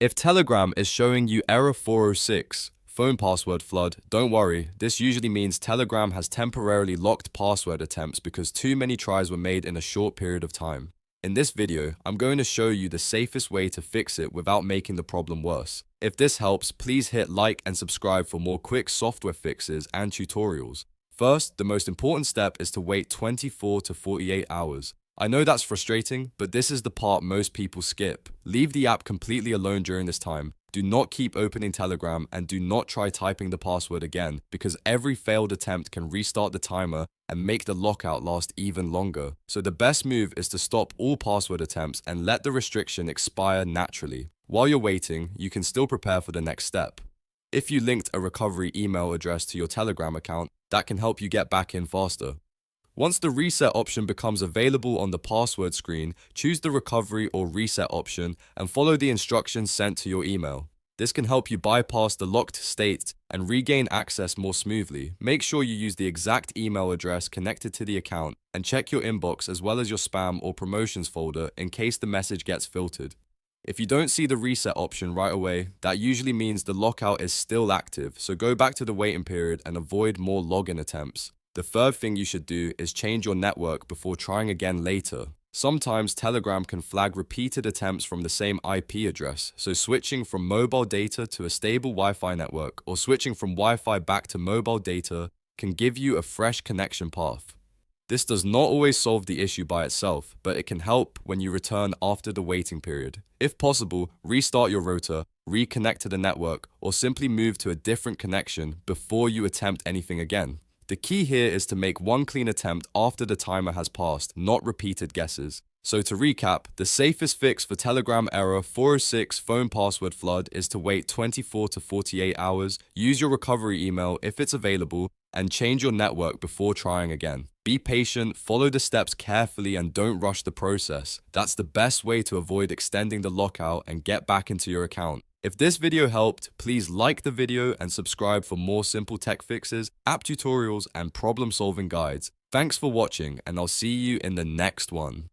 If Telegram is showing you error 406, phone password flood, don't worry, this usually means Telegram has temporarily locked password attempts because too many tries were made in a short period of time. In this video, I'm going to show you the safest way to fix it without making the problem worse. If this helps, please hit like and subscribe for more quick software fixes and tutorials. First, the most important step is to wait 24 to 48 hours. I know that's frustrating, but this is the part most people skip. Leave the app completely alone during this time. Do not keep opening Telegram and do not try typing the password again because every failed attempt can restart the timer and make the lockout last even longer. So the best move is to stop all password attempts and let the restriction expire naturally. While you're waiting, you can still prepare for the next step. If you linked a recovery email address to your Telegram account, that can help you get back in faster. Once the reset option becomes available on the password screen, choose the recovery or reset option and follow the instructions sent to your email. This can help you bypass the locked state and regain access more smoothly. Make sure you use the exact email address connected to the account and check your inbox as well as your spam or promotions folder in case the message gets filtered. If you don't see the reset option right away, that usually means the lockout is still active, so go back to the waiting period and avoid more login attempts. The third thing you should do is change your network before trying again later. Sometimes Telegram can flag repeated attempts from the same IP address, so switching from mobile data to a stable Wi-Fi network or switching from Wi-Fi back to mobile data can give you a fresh connection path. This does not always solve the issue by itself, but it can help when you return after the waiting period. If possible, restart your router, reconnect to the network, or simply move to a different connection before you attempt anything again. The key here is to make one clean attempt after the timer has passed, not repeated guesses. So to recap, the safest fix for Telegram error 406 phone password flood is to wait 24 to 48 hours, use your recovery email if it's available, and change your network before trying again. Be patient, follow the steps carefully, and don't rush the process. That's the best way to avoid extending the lockout and get back into your account. If this video helped, please like the video and subscribe for more simple tech fixes, app tutorials, and problem-solving guides. Thanks for watching, and I'll see you in the next one.